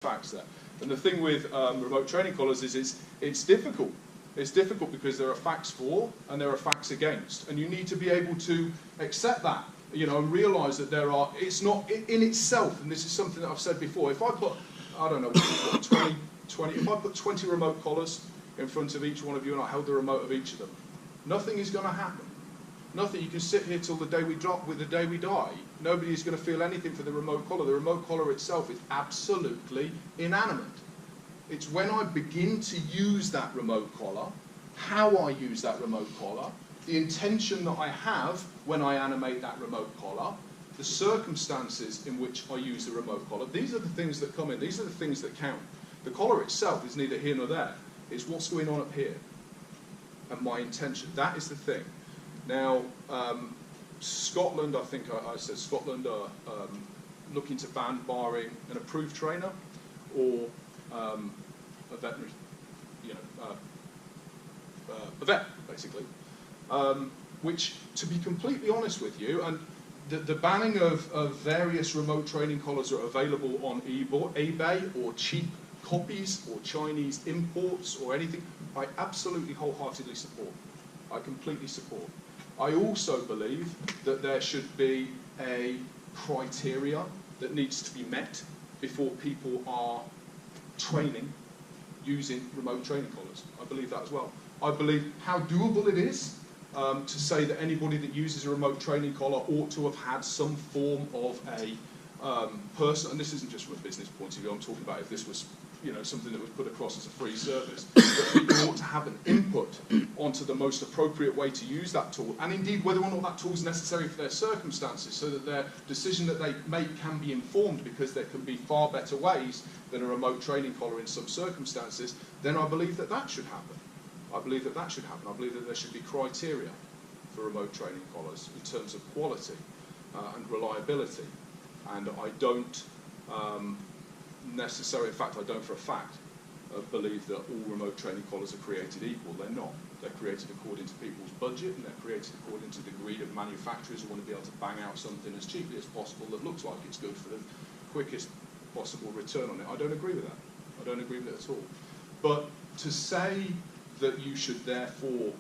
facts there. And the thing with remote training collars is it's difficult. It's difficult because there are facts for and there are facts against, and you need to be able to accept that, you know, and realise that there are. It's not in itself, and this is something that I've said before. If I put, I don't know, 20, if I put 20 remote collars in front of each one of you and I held the remote of each of them, nothing is going to happen. Nothing. You can sit here till the day we drop, with the day we die. Nobody is going to feel anything for the remote collar. The remote collar itself is absolutely inanimate. It's when I begin to use that remote collar, how I use that remote collar, the intention that I have when I animate that remote collar, the circumstances in which I use the remote collar. These are the things that come in. These are the things that count. The collar itself is neither here nor there. It's what's going on up here and my intention. That is the thing. Now, Scotland, I think I said Scotland are looking to ban barring an approved trainer or a veterinary, you know, a vet, basically. Which, to be completely honest with you, and the banning of various remote training collars that are available on eBay or cheap copies or Chinese imports or anything, I absolutely wholeheartedly support. I completely support. I also believe that there should be a criteria that needs to be met before people are training using remote training collars. I believe that as well. I believe how doable it is to say that anybody that uses a remote training collar ought to have had some form of a person, and this isn't just from a business point of view, I'm talking about if this was, you know, something that was put across as a free service, that people ought to have an input onto the most appropriate way to use that tool, and indeed whether or not that tool is necessary for their circumstances, so that their decision that they make can be informed, because there can be far better ways than a remote training collar in some circumstances. Then I believe that that should happen. I believe that that should happen. I believe that there should be criteria for remote training collars in terms of quality and reliability, and I don't necessarily, in fact I don't for a fact, believe that all remote training collars are created equal. They're not. They're created according to people's budget, and they're created according to the greed of manufacturers who want to be able to bang out something as cheaply as possible that looks like it's good for the quickest possible return on it. I don't agree with that. I don't agree with it at all. But to say that you should therefore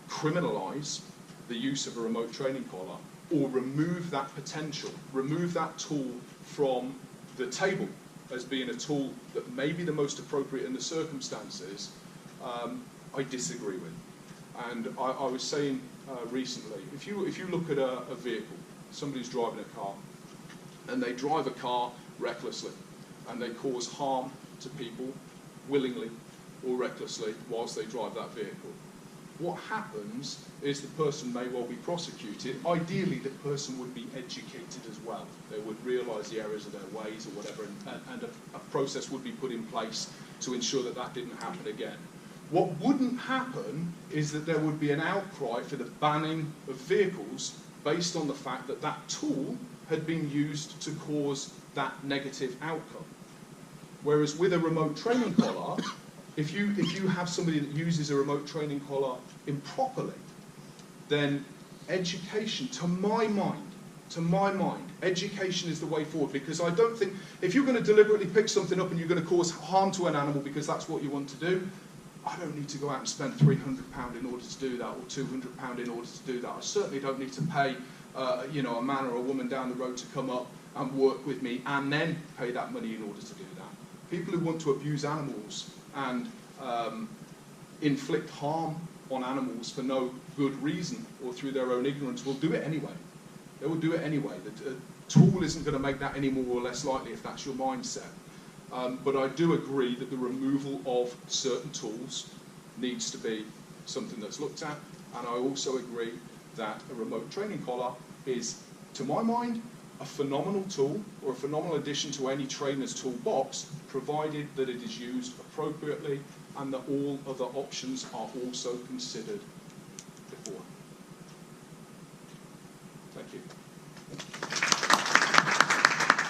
criminalise the use of a remote training collar, or remove that potential, remove that tool from the table as being a tool that may be the most appropriate in the circumstances, I disagree with. And I was saying recently, if you look at a vehicle, somebody's driving a car, and they drive a car recklessly, and they cause harm to people willingly or recklessly whilst they drive that vehicle, what happens is the person may well be prosecuted. Ideally, the person would be educated as well. They would realise the errors of their ways or whatever, and a process would be put in place to ensure that that didn't happen again. What wouldn't happen is that there would be an outcry for the banning of vehicles based on the fact that that tool had been used to cause that negative outcome. Whereas with a remote training collar, if you have somebody that uses a remote training collar improperly, then education, to my mind, education is the way forward. Because I don't think, if you're going to deliberately pick something up and you're going to cause harm to an animal because that's what you want to do, I don't need to go out and spend £300 in order to do that, or £200 in order to do that. I certainly don't need to pay you know, a man or a woman down the road to come up and work with me and then pay that money in order to do that. People who want to abuse animals and inflict harm on animals for no good reason or through their own ignorance will do it anyway. They will do it anyway. The tool isn't going to make that any more or less likely if that's your mindset. But I do agree that the removal of certain tools needs to be something that's looked at, and I also agree that a remote training collar is, to my mind, a phenomenal tool or a phenomenal addition to any trainer's toolbox, provided that it is used appropriately and that all other options are also considered